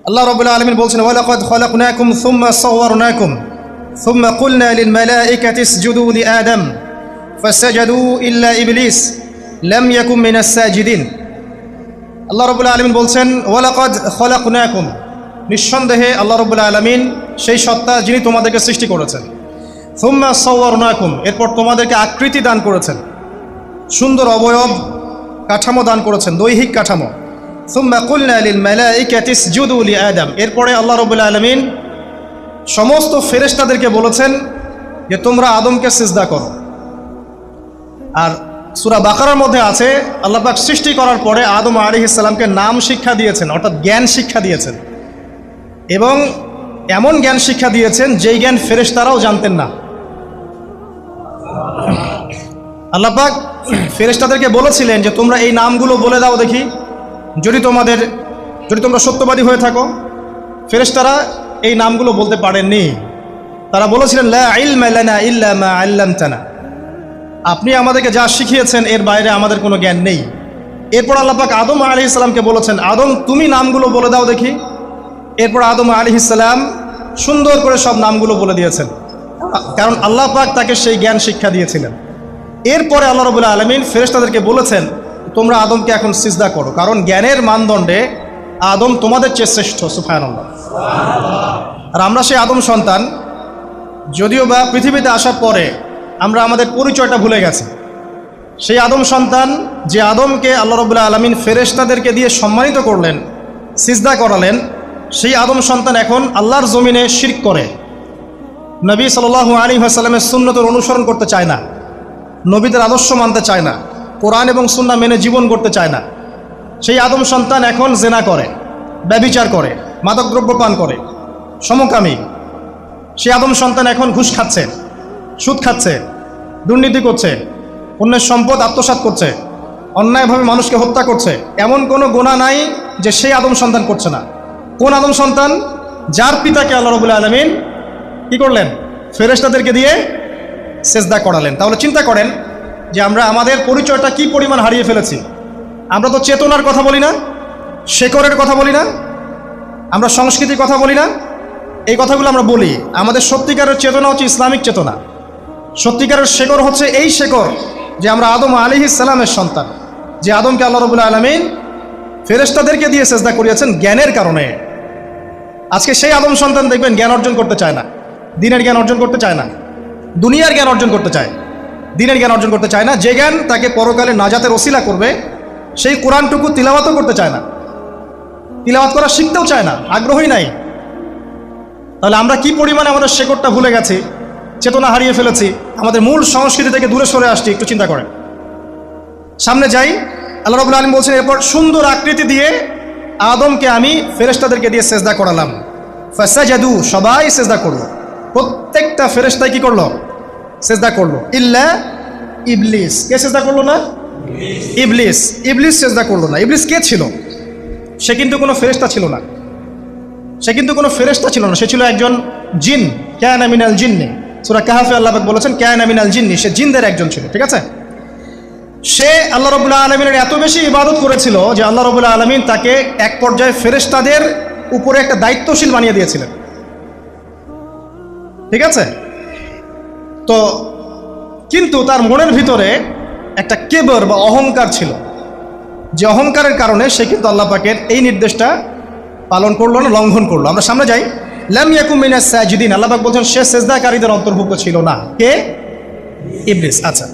আল্লাহ রাব্বুল আলামিন বলছেন, ওয়ালাকাদ খালাকনাকুম সুম্মা সাওয়ারনাকুম সুম্মা কুলনা লিল মালাইকাতি ইসজুদু লিআদম ফাসাজাদু ইল্লা ইবলিস লাম ইয়াকুম মিনাস সাজিদিন। আল্লাহ রাব্বুল আলামিন বলছেন, ওয়ালাকাদ খালাকনাকুম, নিঃসন্দেহে আল্লাহ রাব্বুল আলামিন সেই সত্তা যিনি তোমাদেরকে সৃষ্টি করেছেন। সুম্মা সাওয়ারনাকুম, এরপর তোমাদেরকে আকৃতি দান করেছেন, সুন্দর অবয়ব কাঠামো দান করেছেন, দৈহিক কাঠামো। সুম্মা কুলনা লিল মালাইকাতি ইসজুদু লিআদম, এরপরে আল্লাহ রাব্বুল আলামিন সমস্ত ফেরেশতাদেরকে বলেছেন যে তোমরা আদমকে সিজদা করো। আর সূরা বাকারার মধ্যে আছে, আল্লাহ পাক সৃষ্টি করার পরে আদম আলাইহিস সালামকে নাম শিক্ষা দিয়েছেন, অর্থাৎ জ্ঞান শিক্ষা দিয়েছেন, এবং এমন জ্ঞান শিক্ষা দিয়েছেন যেই জ্ঞান ফেরেশতারাও জানতেন না। আল্লাহ পাক ফেরেশতাদেরকে বলেছিলেন যে তোমরা এই নামগুলো বলে দাও দেখি, যদি তোমরা সত্যবাদী হয়ে থাকো। ফেরেশতারা এই নামগুলো বলতে পারেননি। তারা বলেছিলেন, লা ইলমা লানা ইল্লা মা আল্লামতানা, আপনি আমাদেরকে যা শিখিয়েছেন এর বাইরে আমাদের কোনো জ্ঞান নেই। এরপর আল্লাহ পাক আদম আলাইহিস সালামকে বলেছেন, আদম তুমি নামগুলো বলে দাও দেখি। এরপর আদম আলাইহিস সালাম সুন্দর করে সব নামগুলো বলে দিয়েছেন, কারণ আল্লাহ পাক তাকে সেই জ্ঞান শিক্ষা দিয়েছিলেন। এরপরে আল্লাহ রাব্বুল আলামিন ফেরেশতাদেরকে বলেছেন, তোমরা আদমকে এখন সিজদা করো, কারণ জ্ঞানের মানদণ্ডে আদম তোমাদের চেয়ে শ্রেষ্ঠ। সুবহানাল্লাহ। আর আমরা সেই আদম সন্তান, যদিও বা পৃথিবীতে আসার পরে আমরা আমাদের পরিচয়টা ভুলে গেছি। সেই আদম সন্তান, যে আদমকে আল্লাহ রাব্বুল আলামিন ফেরেশতাদেরকে দিয়ে সম্মানিত করলেন, সিজদা করালেন, সেই আদম সন্তান এখন আল্লাহর জমিনে শিরক করে, নবী সাল্লাল্লাহু আলাইহি ওয়াসাল্লামের সুন্নতের অনুসরণ করতে চায় না, নবীদের আদর্শ মানতে চায় না, কোরআন এবং সুন্নাহ মেনে জীবন করতে চায় না। সেই আদম সন্তান এখন জেনা করে, ব্যভিচার করে, মাদকদ্রব্য পান করে, সমকামী। সেই আদম সন্তান এখন ঘুষ খাচ্ছে, সুদ খাচ্ছে, দুর্নীতি করছে, অন্যের সম্পদ আত্মসাৎ করছে, অন্যায়ভাবে মানুষকে হত্যা করছে। এমন কোনো গুনাহ নাই যে সেই আদম সন্তান করছে না। কোন আদম সন্তান? যার পিতাকে আল্লাহ রাব্বুল আলামিন কি করলেন? ফেরেশতাদেরকে দিয়ে সিজদা করালেন। তাহলে চিন্তা করেন যে আমরা আমাদের পরিচয়টা কি পরিমাণ হারিয়ে ফেলেছি। আমরা তো চেতনার কথা বলি না, শেকড়ের কথা বলি না, আমরা সংস্কৃতির কথা বলি না। এই কথাগুলো আমরা বলি। আমাদের সত্যিকারের চেতনা হচ্ছে ইসলামিক চেতনা। সত্যিকারের শেকড় হচ্ছে এই শেকড় যে আমরা আদম আলাইহিস সালামের সন্তান, যে আদমকে আল্লাহ রাব্বুল আলামিন ফেরেশতাদেরকে দিয়ে সিজদা করিয়েছেন জ্ঞানের কারণে। আজকে সেই আদম সন্তান দেখবেন জ্ঞান অর্জন করতে চায় না, দিনের জ্ঞান অর্জন করতে চায় না, দুনিয়ার জ্ঞান অর্জন করতে চায়, দিনের জ্ঞান অর্জন করতে চায় না। যে জ্ঞান তাকে পরকালে নাজাতের ওসিলা করবে, সেই কোরআনটুকু তিলাওয়াতও করতে চায় না, তিলাওয়াত করা শিখতেও চায় না, আগ্রহই নাই। তাহলে আমরা কি পরিমাণে আমাদের শেকড়টা ভুলে গেছি, চেতনা হারিয়ে ফেলেছি, আমাদের মূল সংস্কৃতি থেকে দূরে সরে আসছি। একটু চিন্তা করেন। সামনে যাই। আল্লাহ রাব্বুল আলামিন বলছেন, এরপর সুন্দর আকৃতি দিয়ে আদমকে আমি ফেরেশতাদেরকে দিয়ে সিজদা করালাম। ফাসাজাদু, সবাই সিজদা করলো, প্রত্যেকটা ফেরেশতাই কি করলো? সিজদা করলো। ইল্লা ইবলিস, কে সিজদা করলো না? ইবলিস। ইবলিস সিজদা করলো না। ইবলিস কে ছিল? সে কিন্তু কোনো ফেরেশতা ছিল না। সে ছিল একজন জিন। কানা মিনাল জিন্নি, সূরা কাহফে আল্লাহ পাক বলেছেন কানা মিনাল জিন্নি, সে জিনদের একজন ছিল। ঠিক আছে? সে আল্লাহ রাব্বুল আলামিনের এত বেশি ইবাদত করেছিল যে আল্লাহ রাব্বুল আলামিন তাকে এক পর্যায়ে ফেরেশতাদের উপরে একটা দায়িত্বশীল বানিয়ে দিয়েছিলেন। ঠিক আছে? তো কিন্তু তার মনের ভিতরে একটা কেবর বা অহংকার ছিল, যে অহংকারের কারণে সে কিন্তু আল্লাহ পাকের এই নির্দেশটা পালন করলো না, লঙ্ঘন করলো। আমরা সামনে যাই। লাম ইয়াকুম মিনাস সাজিদিন, আল্লাহ পাক বলছেন সে সিজদাকারীদের অন্তর্ভুক্ত ছিল না। কে? ইবলিস। আচ্ছা,